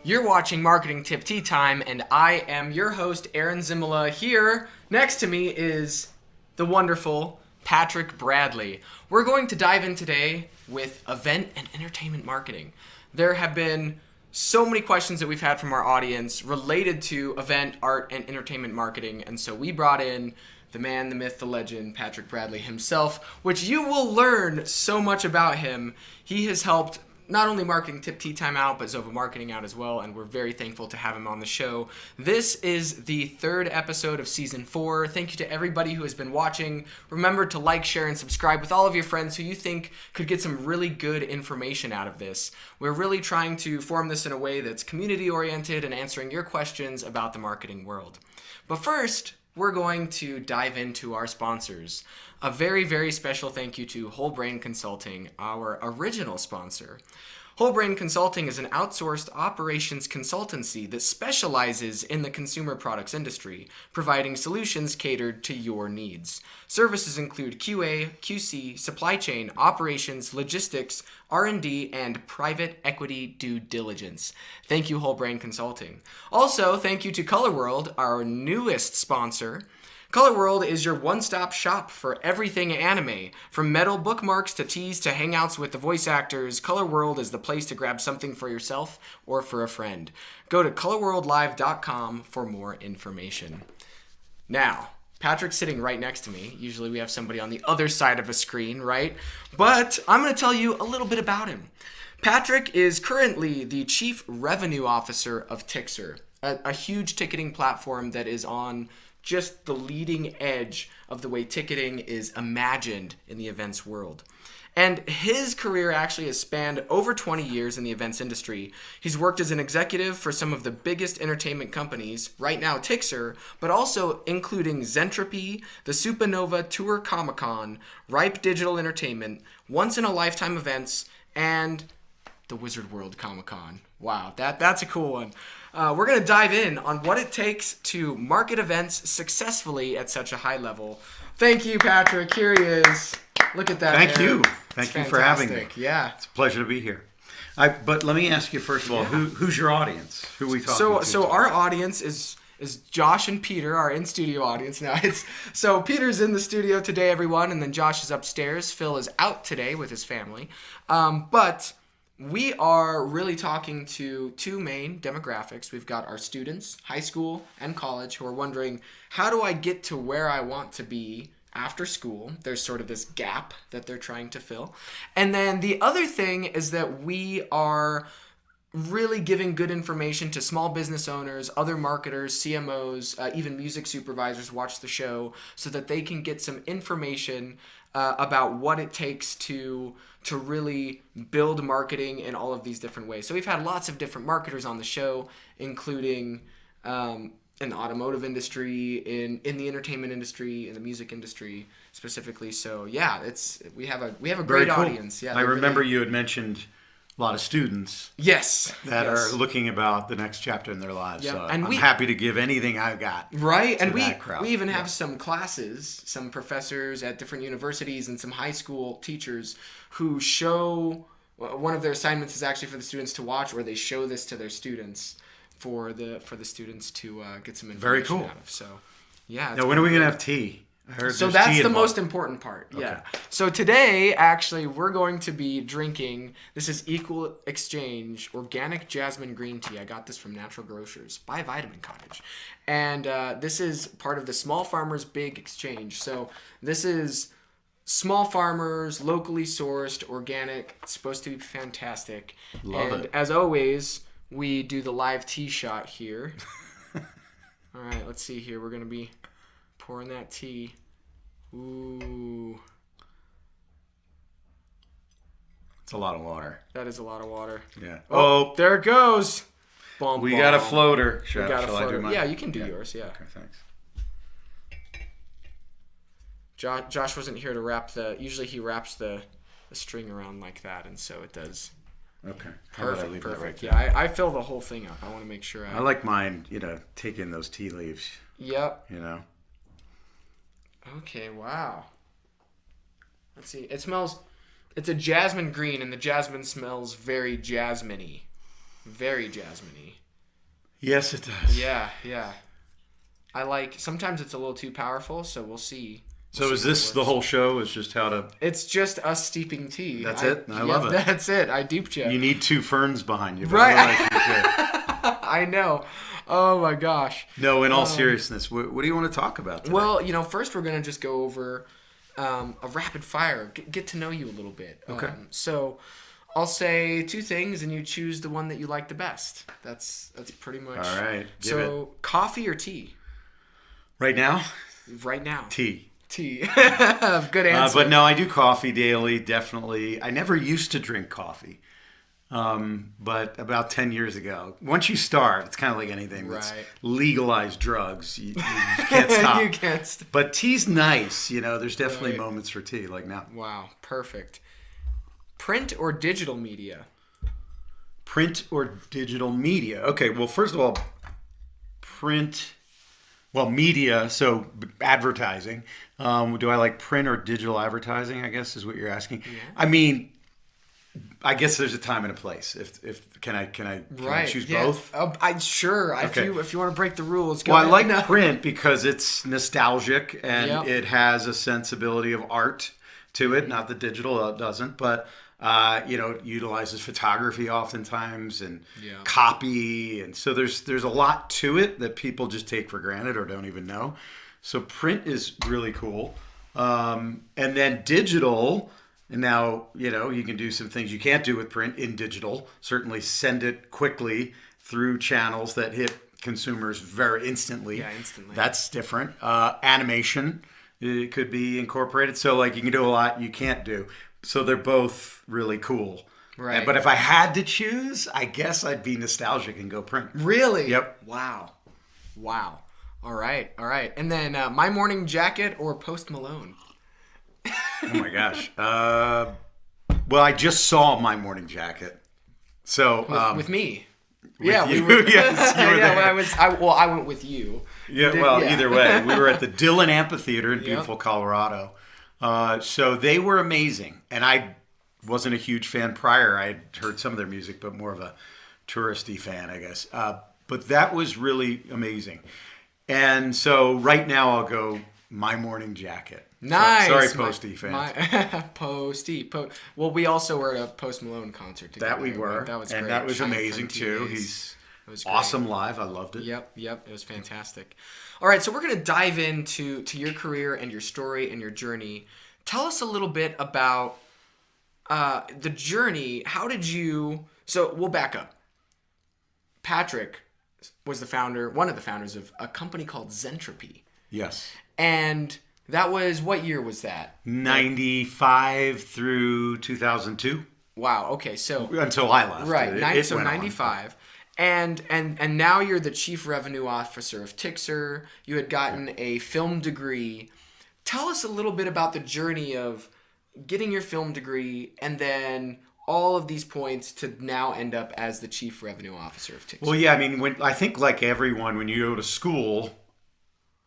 You're watching Marketing Tip Tea Time, and I am your host, Aaron Zimala. Here, next to me is the wonderful Patrick Bradley. We're going to dive in today with event and entertainment marketing. There have been so many questions that we've had from our audience related to event, art, and entertainment marketing, and so we brought in the man, the myth, the legend, Patrick Bradley himself, which you will learn so much about him. He has helped not only Marketing Tip Tea Time out, but Zova Marketing out as well, and we're very thankful to have him on the show. This is the third episode of Season 4. Thank you to everybody who has been watching. Remember to like, share, and subscribe with all of your friends who you think could get some really good information out of this. We're really trying to form this in a way that's community-oriented and answering your questions about the marketing world. But first, we're going to dive into our sponsors. A very, very special thank you to Whole Brain Consulting, our original sponsor. Whole Brain Consulting is an outsourced operations consultancy that specializes in the consumer products industry, providing solutions catered to your needs. Services include QA, QC, supply chain, operations, logistics, R&D, and private equity due diligence. Thank you, Whole Brain Consulting. Also, thank you to Color World, our newest sponsor. Color World is your one-stop shop for everything anime. From metal bookmarks to teas to hangouts with the voice actors, Color World is the place to grab something for yourself or for a friend. Go to colorworldlive.com for more information. Now, Patrick's sitting right next to me. Usually we have somebody on the other side of a screen, right? But I'm going to tell you a little bit about him. Patrick is currently the Chief Revenue Officer of Tixr, a huge ticketing platform that is on just the leading edge of the way ticketing is imagined in the events world. And his career actually has spanned over 20 years in the events industry. He's worked as an executive for some of the biggest entertainment companies, right now Tixr, but also including Zentropy, the SUPANOVA Tour Comic Con, Ripe Digital Entertainment, Once in a Lifetime Events, and the Wizard World Comic Con. Wow, that's a cool one. We're going to dive in on what it takes to market events successfully at such a high level. Thank you, Patrick. Here he is. Look at that. Thank hair. you. Thank you for having me. Yeah. It's a pleasure to be here. But let me ask you, first of all, who's your audience? Who are we talking to? So our audience is Josh and Peter, our in-studio audience now. So Peter's in the studio today, everyone, and then Josh is upstairs. Phil is out today with his family. But we are really talking to two main demographics. We've got our students, high school and college, who are wondering, how do I get to where I want to be after school? There's sort of this gap that they're trying to fill. And then the other thing is that we are really giving good information to small business owners, other marketers, CMOs, even music supervisors watch the show so that they can get some information about what it takes to really build marketing in all of these different ways. So we've had lots of different marketers on the show, including in the automotive industry, in the entertainment industry, in the music industry specifically. So yeah, we have a great audience. Yeah, I remember you had mentioned a lot of students. Yes. That are looking about the next chapter in their lives. Yep. So And I'm happy to give anything I've got. Right. And we even have Yeah. some classes, some professors at different universities and some high school teachers who show, one of their assignments is actually for the students to watch, where they show this to their students for the students to get some information Very cool. out of. So yeah. Now, when are we going to have tea? I heard So there's that's tea the involved. most important part. Okay. Yeah. So today, actually, we're going to be drinking, this is Equal Exchange Organic Jasmine Green Tea. I got this from Natural Grocers by Vitamin Cottage. And this is part of the Small Farmers Big Exchange. So this is small farmers, locally sourced, organic. It's supposed to be fantastic. Love and it. as always, we do the live tea shot here. All right, let's see here. We're going to be pouring that tea. Ooh. It's a lot of water. That is a lot of water. Yeah. Oh, there it goes. Bum, We bum. got a floater. We Shall got a I floater. do mine? Yeah, you can do yours. Yeah. Okay, thanks. Josh wasn't here to wrap usually he wraps the string around like that, and so it does. Okay. How about I leave Perfect. that right Yeah, I fill the whole thing up. I want to make sure I like mine, take in those tea leaves, Yep. Okay, wow. Let's see. It's a jasmine green, and the jasmine smells very jasmine-y. Very jasmine-y. Yes, it does. Yeah. Sometimes it's a little too powerful, so we'll see. So is this the whole show? Is just how to... It's just us steeping tea. That's it? I love it. That's it. I duped you. You need 2 ferns behind you. Right. I know. Oh, my gosh. No, in all seriousness, what do you want to talk about today? Well, first we're going to just go over a rapid fire. Get to know you a little bit. Okay. So I'll say 2 things, and you choose the one that you like the best. That's pretty much... All right. So, coffee or tea? Right now? Right now. Tea. Good answer. But no, I do coffee daily, definitely. I never used to drink coffee. But about 10 years ago, once you start, it's kind of like anything that's legalized drugs. You can't stop. You can't stop. But tea's nice. There's definitely moments for tea, like now. Wow, perfect. Print or digital media? Print or digital media? Okay, well, first of all, print... Well, media, so advertising. Do I like print or digital advertising, I guess is what you're asking. Yeah. I mean, I guess there's a time and a place. Can I choose both? Sure. Okay. If you want to break the rules, go ahead. I like print because it's nostalgic and it has a sensibility of art to it. Not that digital doesn't, but it utilizes photography oftentimes and copy, and so there's a lot to it that people just take for granted or don't even know. So print is really cool, and then digital. And now you can do some things you can't do with print in digital. Certainly, send it quickly through channels that hit consumers very instantly. Yeah, instantly. That's different. Animation, it could be incorporated. So you can do a lot you can't do. So they're both really cool. Right. But if I had to choose, I guess I'd be nostalgic and go print. Really? Yep. Wow. All right. And then My Morning Jacket or Post Malone? Oh my gosh. Well, I just saw My Morning Jacket. So with me. We were. Yes, you were there. I went with you. Yeah. Either way, we were at the Dillon Amphitheater in beautiful Colorado. So they were amazing, and I wasn't a huge fan prior. I had heard some of their music, but more of a touristy fan, I guess. But that was really amazing. And so right now I'll go My Morning Jacket. Nice. Sorry, Posty fans. Posty. Well, we also were at a Post Malone concert together. That we were. That was great. And that was amazing, too. He's awesome live. I loved it. Yep. It was fantastic. All right, so we're going to dive into your career and your story and your journey. Tell us a little bit about the journey. How did you... So we'll back up. Patrick was one of the founders of a company called Zentropy. Yes. And that was... What year was that? 95 through 2002. Wow, okay, so... Until I left. Right, so 95. And now you're the Chief Revenue Officer of Tixr. You had gotten a film degree. Tell us a little bit about the journey of getting your film degree and then all of these points to now end up as the Chief Revenue Officer of Tixr. Well, yeah, I mean, I think like everyone, when you go to school,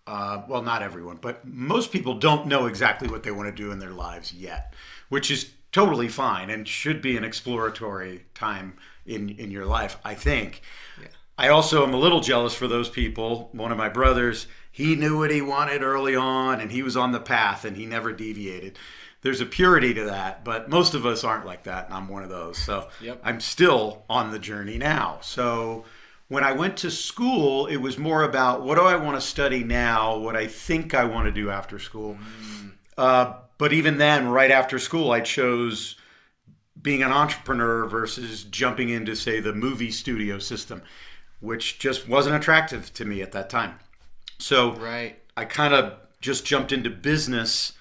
well, not everyone, but most people don't know exactly what they want to do in their lives yet, which is totally fine and should be an exploratory time in your life, I think. Yeah. I also am a little jealous for those people. One of my brothers, he knew what he wanted early on and he was on the path and he never deviated. There's a purity to that, but most of us aren't like that, and I'm one of those. So I'm still on the journey now. So when I went to school, it was more about what do I want to study now, what I think I want to do after school. But even then, right after school, I chose being an entrepreneur versus jumping into, say, the movie studio system, which just wasn't attractive to me at that time. So I kind of just jumped into business,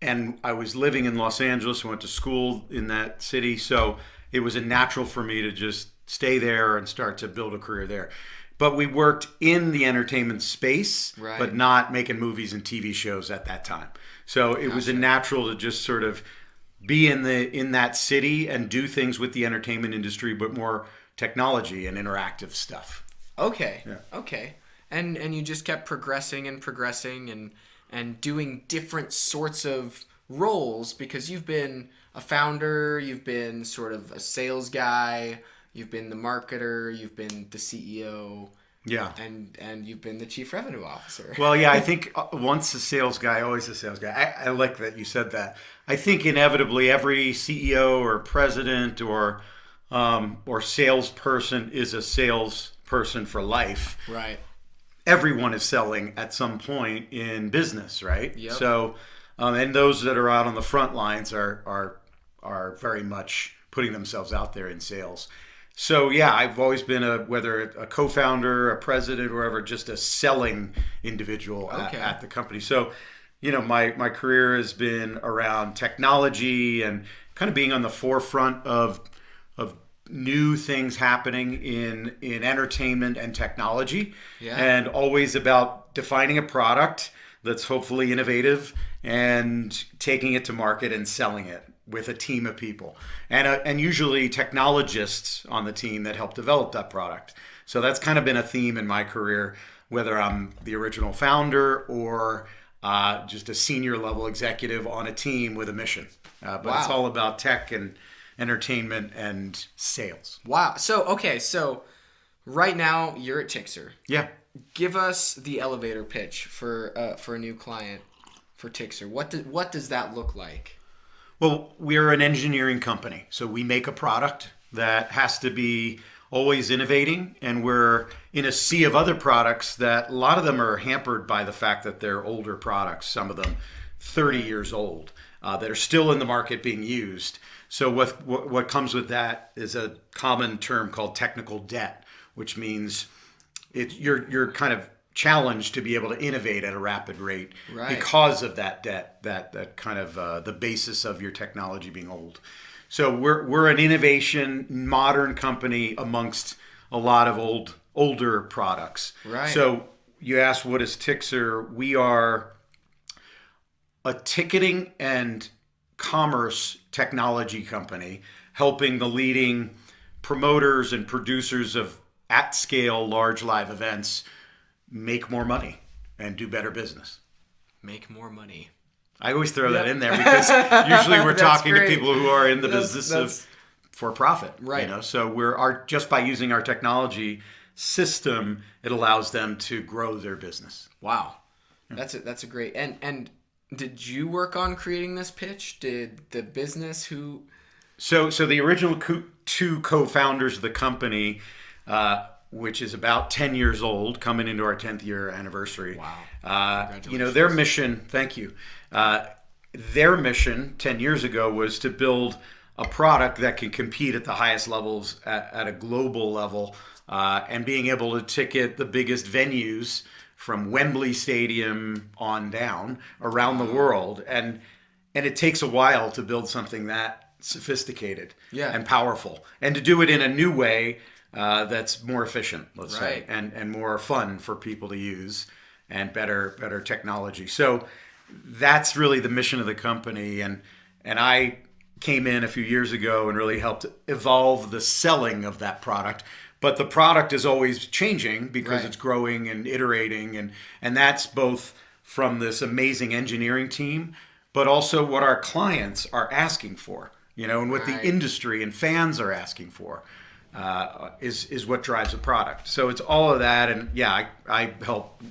and I was living in Los Angeles, went to school in that city, so it was a natural for me to just stay there and start to build a career there. But we worked in the entertainment space, but not making movies and TV shows at that time. So it was a natural to just sort of be in that city and do things with the entertainment industry, but more technology and interactive stuff. Okay. Yeah. Okay. And you just kept progressing and doing different sorts of roles because you've been a founder, you've been sort of a sales guy, You've been the marketer. You've been the CEO. Yeah. And you've been the chief revenue officer. Well, yeah, I think once a sales guy, always a sales guy. I like that you said that. I think inevitably every CEO or president or salesperson is a salesperson for life. Right. Everyone is selling at some point in business, right? Yep. So, and those that are out on the front lines are very much putting themselves out there in sales. So yeah, I've always been whether a co-founder, a president, or whatever, just a selling individual at the company. So, my career has been around technology and kind of being on the forefront of new things happening in entertainment and technology, and always about defining a product that's hopefully innovative and taking it to market and selling it with a team of people, and usually technologists on the team that help develop that product. So that's kind of been a theme in my career, whether I'm the original founder or just a senior level executive on a team with a mission. But It's all about tech and entertainment and sales. Wow. So right now you're at Tixr. Yeah. Give us the elevator pitch for a new client for Tixr. What does that look like? Well, we're an engineering company, so we make a product that has to be always innovating, and we're in a sea of other products that a lot of them are hampered by the fact that they're older products, some of them 30 years old, that are still in the market being used. So what comes with that is a common term called technical debt, which means you're kind of challenged to be able to innovate at a rapid rate because of that debt, that kind of the basis of your technology being old. So we're an innovation, modern company amongst a lot of older products. Right. So you asked, what is Tixr? We are a ticketing and commerce technology company helping the leading promoters and producers of at-scale large live events make more money and do better business. Make more money. I always throw that in there because usually we're talking to people who are in the business of for profit. Right. So just by using our technology system, it allows them to grow their business. Wow. That's a great. And did you work on creating this pitch? Did the business who? So the original two co-founders of the company, which is about 10 years old, coming into our 10th year anniversary. Wow. Congratulations. Their mission, thank you. Their mission 10 years ago was to build a product that can compete at the highest levels at a global level, and being able to ticket the biggest venues from Wembley Stadium on down around the world. And it takes a while to build something that sophisticated and powerful, and to do it in a new way that's more efficient, let's say, and more fun for people to use, and better technology. So that's really the mission of the company. And I came in a few years ago and really helped evolve the selling of that product. But the product is always changing because it's growing and iterating. And that's both from this amazing engineering team, but also what our clients are asking for, and what the industry and fans are asking for. Is what drives a product. So it's all of that, and I help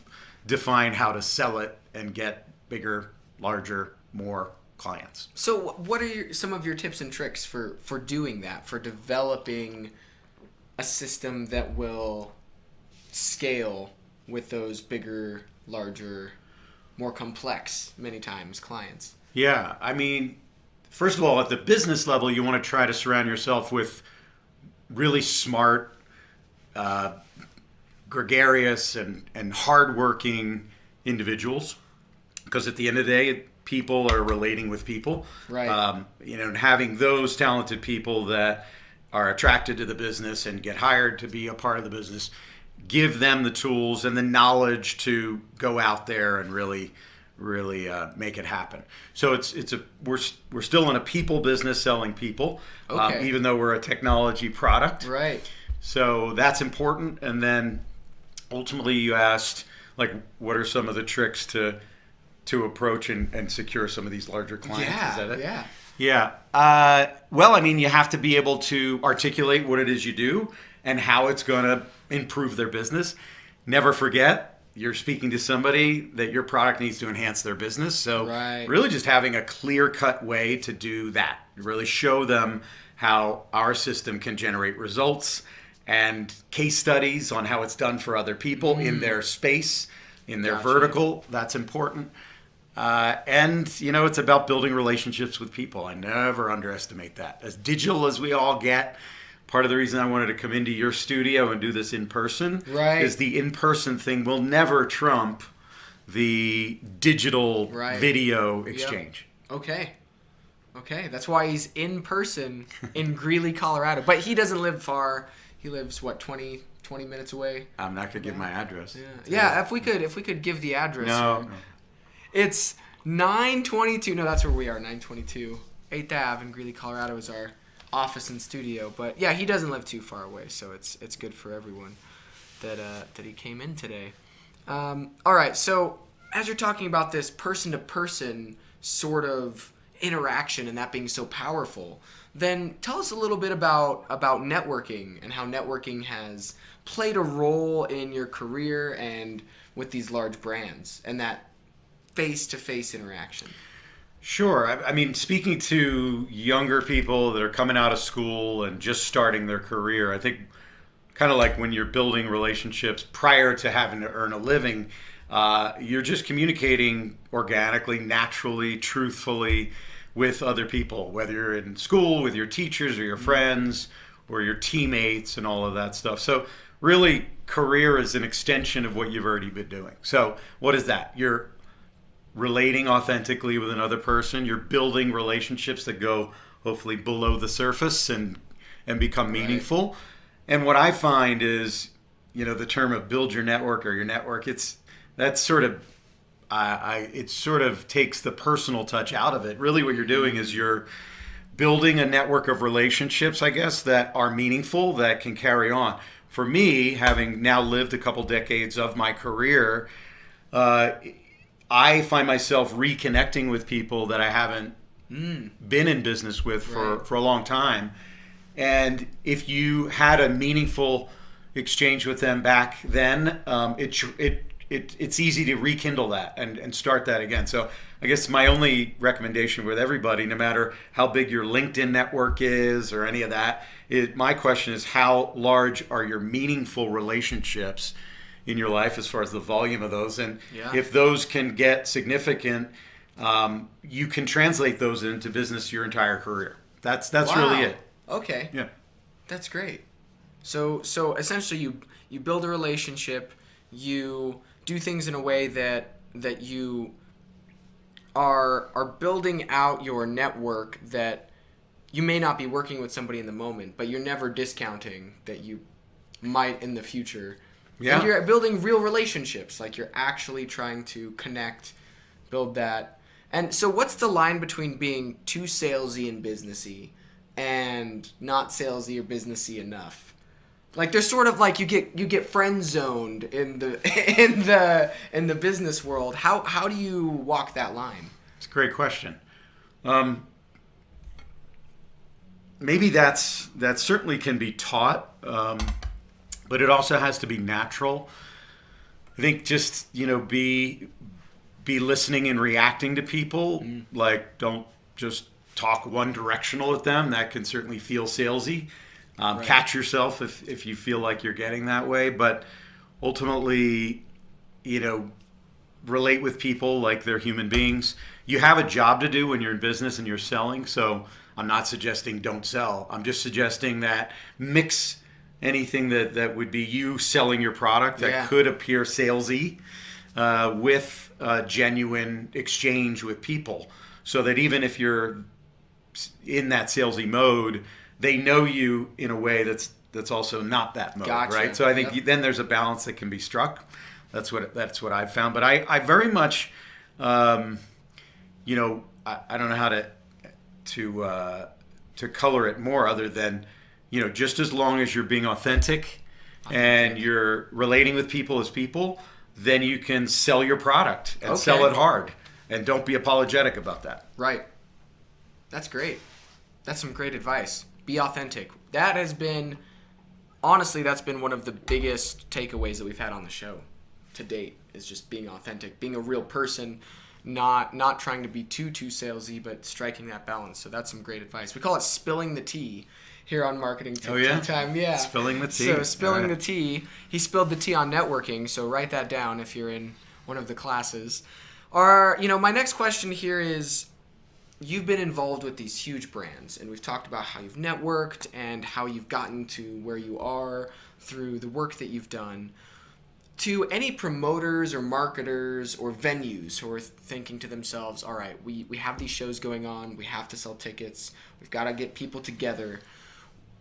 define how to sell it and get bigger, larger, more clients. So what are some of your tips and tricks for doing that, for developing a system that will scale with those bigger, larger, more complex, many times, clients? Yeah, I mean, first of all, at the business level, you want to try to surround yourself with really smart, gregarious, and hardworking individuals, because at the end of the day, people are relating with people. Right. And having those talented people that are attracted to the business and get hired to be a part of the business, give them the tools and the knowledge to go out there and really make it happen. So we're still in a people business selling people, even though we're a technology product. Right. So that's important. And then ultimately you asked, what are some of the tricks to approach and secure some of these larger clients? Yeah. Is that it? Yeah. Yeah. Well, I mean, you have to be able to articulate what it is you do and how it's going to improve their business. Never forget, you're speaking to somebody that your product needs to enhance their business. So really just having a clear-cut way to do that. Really show them how our system can generate results and case studies on how it's done for other people in their space, in their vertical. That's important. And, you know, it's about building relationships with people. I never underestimate that. As digital as we all get, part of the reason I wanted to come into your studio and do this in person is the in-person thing will never trump the digital video exchange. Yep. Okay. That's why he's in person in Greeley, Colorado. But he doesn't live far. He lives, what, 20 minutes away? I'm not going to give my address. Yeah, if we could give the address. No. It's 922. No, that's where we are, 922. 8th Ave in Greeley, Colorado is our office and studio. But yeah, he doesn't live too far away, so it's good for everyone that he came in today. All right, so as you're talking about this person-to-person sort of interaction and that being so powerful, then tell us a little bit about networking and how networking has played a role in your career and with these large brands and that face-to-face interaction. Sure. I mean, speaking to younger people that are coming out of school and just starting their career, I think kind of like when you're building relationships prior to having to earn a living, you're just communicating organically, naturally, truthfully with other people, whether you're in school with your teachers or your friends or your teammates and all of that stuff. So really, career is an extension of what you've already been doing. So what is that? You're relating authentically with another person. You're building relationships that go hopefully below the surface and become meaningful. And what I find is, you know, the term of build your network or your network, it sort of takes the personal touch out of it. Really what you're doing is you're building a network of relationships, I guess, that are meaningful, that can carry on. For me, having now lived a couple decades of my career, I find myself reconnecting with people that I haven't been in business with for a long time. And if you had a meaningful exchange with them back then, it's easy to rekindle that and start that again. So I guess my only recommendation with everybody, no matter how big your LinkedIn network is or any of that, my question is, how large are your meaningful relationships in your life as far as the volume of those? And if those can get significant, you can translate those into business your entire career. That's really it. Okay. Yeah. That's great. So essentially you build a relationship, you do things in a way that you are building out your network, that you may not be working with somebody in the moment, but you're never discounting that you might in the future. Yeah. And you're building real relationships, like you're actually trying to connect, build that. And so what's the line between being too salesy and businessy and not salesy or businessy enough? Like there's sort of like you get friend zoned in the business world. How do you walk that line? It's a great question. Maybe that certainly can be taught, but it also has to be natural. I think just be listening and reacting to people. Like don't just talk one directional at them. That can certainly feel salesy. Catch yourself if you feel like you're getting that way, but ultimately, relate with people like they're human beings. You have a job to do when you're in business and you're selling, so I'm not suggesting don't sell. I'm just suggesting that mix anything that would be you selling your product that could appear salesy with a genuine exchange with people, so that even if you're in that salesy mode, they know you in a way that's also not that mode, right? So I think then there's a balance that can be struck. That's what I've found. But I very much, I don't know how to color it more other than, just as long as you're being authentic and you're relating with people as people, then you can sell your product and sell it hard, and don't be apologetic about that. Right. That's great. That's some great advice. Be authentic. That has been, honestly, that's been one of the biggest takeaways that we've had on the show to date, is just being authentic, being a real person, not trying to be too salesy, but striking that balance. So that's some great advice. We call it spilling the tea here on Marketing Tea Time. Yeah. Spilling the tea. So spilling the tea. He spilled the tea on networking, so write that down if you're in one of the classes. My next question here is, you've been involved with these huge brands, and we've talked about how you've networked and how you've gotten to where you are through the work that you've done. To any promoters or marketers or venues who are thinking to themselves, all right, we have these shows going on, we have to sell tickets, we've got to get people together.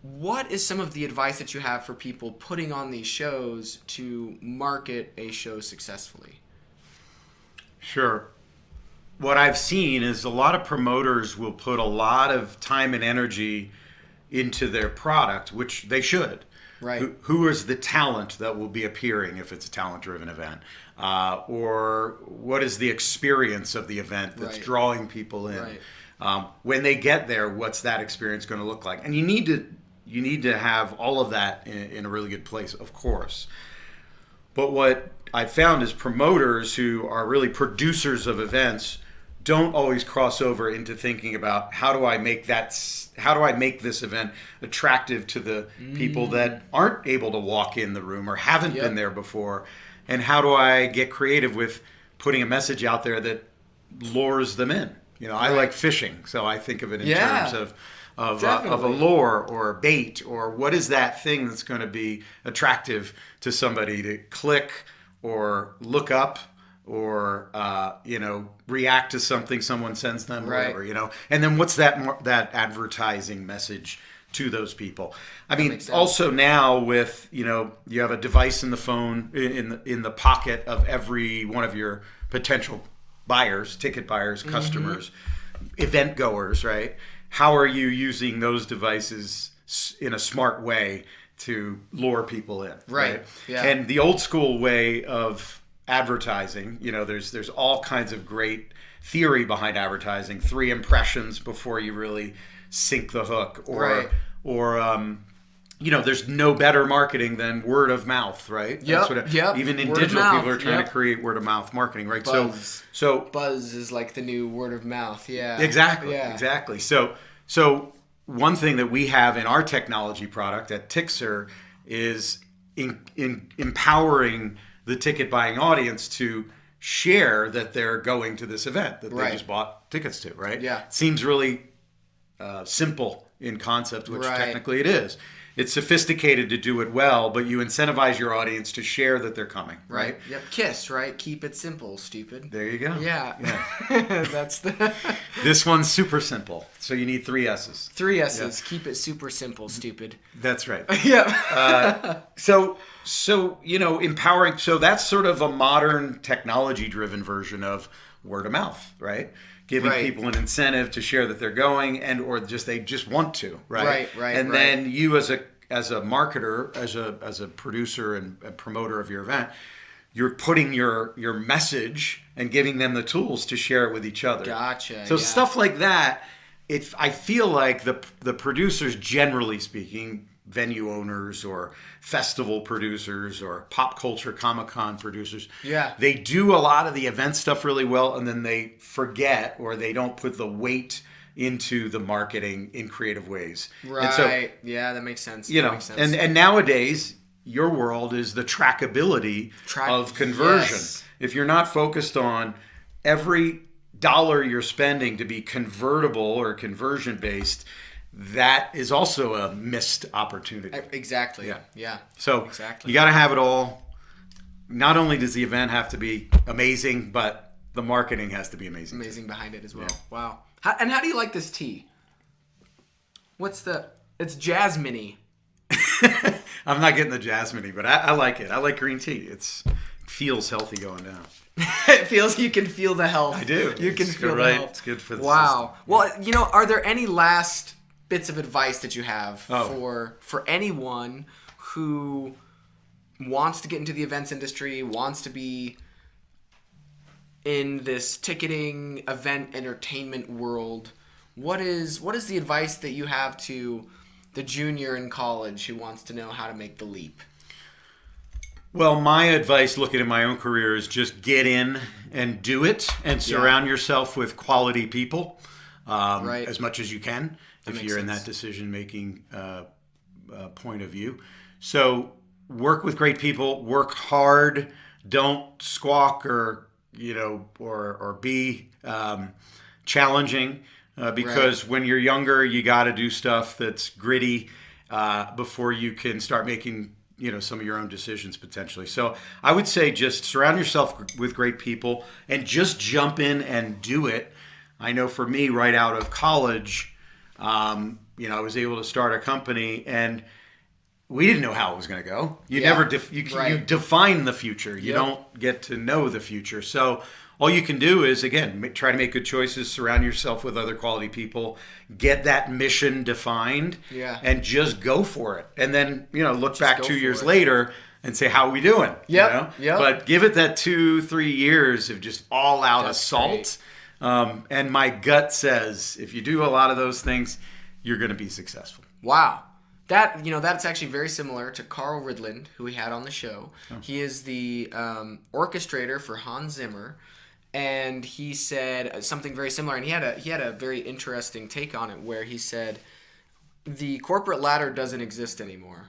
What is some of the advice that you have for people putting on these shows to market a show successfully? Sure. What I've seen is a lot of promoters will put a lot of time and energy into their product, which they should. Right. Who is the talent that will be appearing if it's a talent-driven event? Or what is the experience of the event that's drawing people in? Right. When they get there, what's that experience going to look like? And you need to have all of that in a really good place, of course. But what I found is promoters who are really producers of events don't always cross over into thinking about how do I make this event attractive to the people that aren't able to walk in the room or haven't been there before, and how do I get creative with putting a message out there that lures them in. I like fishing, so I think of it in terms of a lure or a bait, or what is that thing that's going to be attractive to somebody to click or look up or react to something someone sends them, whatever, and then what's that advertising message to those people. I mean, also now with you have a device in the phone in the pocket of every one of your potential buyers, ticket buyers, customers, event goers, right? How are you using those devices in a smart way to lure people in? Right. Yeah. And the old school way of advertising, there's all kinds of great theory behind advertising. 3 impressions before you really sink the hook, or there's no better marketing than word of mouth, right? Even in digital, people are trying to create word of mouth marketing, right? Buzz. So buzz is like the new word of mouth. Yeah. Exactly. So one thing that we have in our technology product at Tixr is in empowering the ticket buying audience to share that they're going to this event that they just bought tickets to, right? Yeah. It seems really simple in concept, which technically it is. It's sophisticated to do it well, but you incentivize your audience to share that they're coming, right? Yep. KISS, right? Keep it simple, stupid. There you go. Yeah. That's the... This one's super simple, so you need 3 S's. 3 S's. Yeah. Keep it super simple, stupid. That's right. Yeah. So empowering. So that's sort of a modern technology-driven version of word of mouth, right? Giving people an incentive to share that they're going, and or they just want to, right? And then you as a marketer, as a producer and a promoter of your event, you're putting your message and giving them the tools to share it with each other. Gotcha. So stuff like that. I feel like the producers, generally speaking, venue owners or festival producers or pop culture Comic Con producers, they do a lot of the event stuff really well, and then they forget or they don't put the weight into the marketing in creative ways. Right. And so, that makes sense. Makes sense. And nowadays your world is the trackability of conversion. Yes. If you're not focused on every dollar you're spending to be convertible or conversion based, that is also a missed opportunity. Exactly. Yeah. So you got to have it all. Not only does the event have to be amazing, but the marketing has to be amazing. Amazing behind it as well. Yeah. Wow. How do you like this tea? It's jasmine-y. I'm not getting the jasmine-y, but I like it. I like green tea. It feels healthy going down. You can feel the health. I do. You can feel the health. It's good for the system. Well, are there any last bits of advice that you have for anyone who wants to get into the events industry, wants to be in this ticketing, event, entertainment world? what is the advice that you have to the junior in college who wants to know how to make the leap? Well, my advice looking at my own career is just get in and do it, and surround yourself with quality people as much as you can if you're in that decision-making point of view. So work with great people, work hard, don't squawk or be challenging because when you're younger, you got to do stuff that's gritty before you can start making some of your own decisions potentially. So I would say just surround yourself with great people and just jump in and do it. I know for me, right out of college, I was able to start a company, and we didn't know how it was going to go. You you define the future. You don't get to know the future. So all you can do is, again, try to make good choices, surround yourself with other quality people, get that mission defined, and just go for it. And then, look back 2 years later and say, how are we doing? But give it that 2-3 years of just all-out assault. And my gut says, if you do a lot of those things, you're going to be successful. Wow. That's actually very similar to Carl Ridland, who we had on the show. He is the orchestrator for Hans Zimmer. And he said something very similar, and he had a very interesting take on it, where he said the corporate ladder doesn't exist anymore.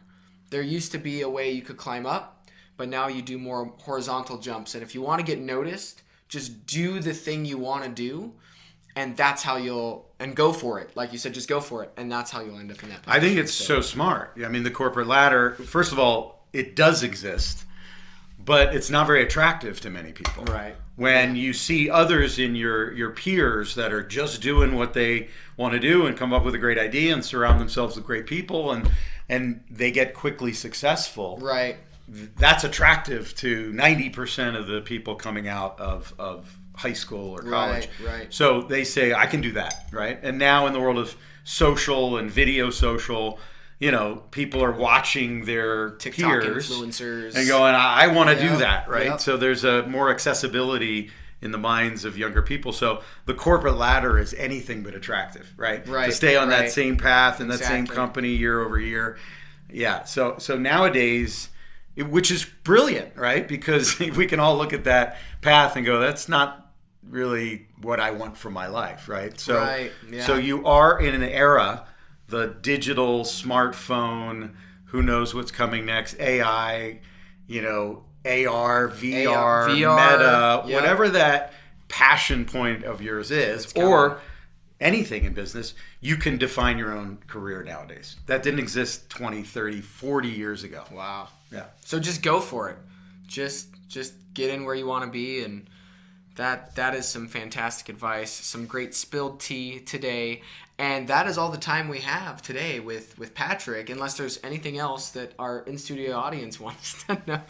There used to be a way you could climb up, but now you do more horizontal jumps. And if you want to get noticed, just do the thing you want to do, and that's how and go for it. Like you said, just go for it, and that's how you'll end up in that position. I think it's so smart. I mean, the corporate ladder, first of all, it does exist, but it's not very attractive to many people. Right. When you see others in your peers that are just doing what they want to do and come up with a great idea and surround themselves with great people and they get quickly successful. Right. That's attractive to 90% of the people coming out of high school or college. Right. So they say, I can do that, right? And now in the world of social and video social, people are watching their TikTok peers influencers and going, I want to do that, right? Yep. So there's a more accessibility in the minds of younger people. So the corporate ladder is anything but attractive, right? To stay on that same path and that same company year over year. Yeah. So nowadays, which is brilliant, right? Because we can all look at that path and go, that's not really what I want for my life, right? So, so you are in an era, the digital smartphone, who knows what's coming next, AI, AR, VR, Meta, whatever that passion point of yours is, or anything in business, you can define your own career nowadays. That didn't exist 20, 30, 40 years ago. Wow. Yeah. So just go for it. Just get in where you want to be, and that is some fantastic advice, some great spilled tea today. And that is all the time we have today with Patrick, unless there's anything else that our in-studio audience wants to know.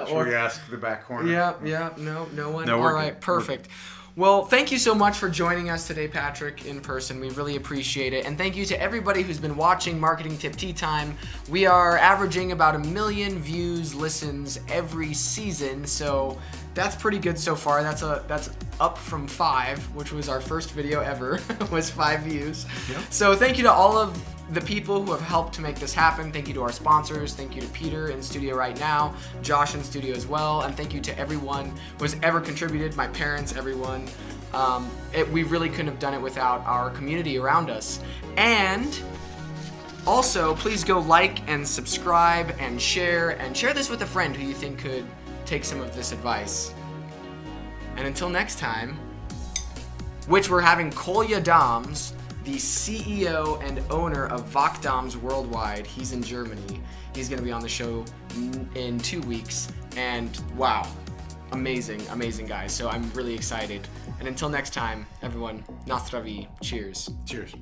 Should we ask the back corner? Yeah. No one? No, all right, perfect. Well, thank you so much for joining us today, Patrick, in person. We really appreciate it. And thank you to everybody who's been watching Marketing Tip Tea Time. We are averaging about 1 million views, listens every season, so that's pretty good so far. That's up from 5, which was our first video ever, was 5 views. Yep. So thank you to all of the people who have helped to make this happen. Thank you to our sponsors. Thank you to Peter in studio right now, Josh in studio as well, and thank you to everyone who has ever contributed, my parents, everyone. We really couldn't have done it without our community around us. And also, please go like and subscribe and share this with a friend who you think could take some of this advice. And until next time, which we're having Kolya Dams, the CEO and owner of Vakdams Worldwide. He's in Germany. He's going to be on the show in 2 weeks. And wow, amazing guys. So I'm really excited. And until next time, everyone, na zdraví. Cheers. Cheers.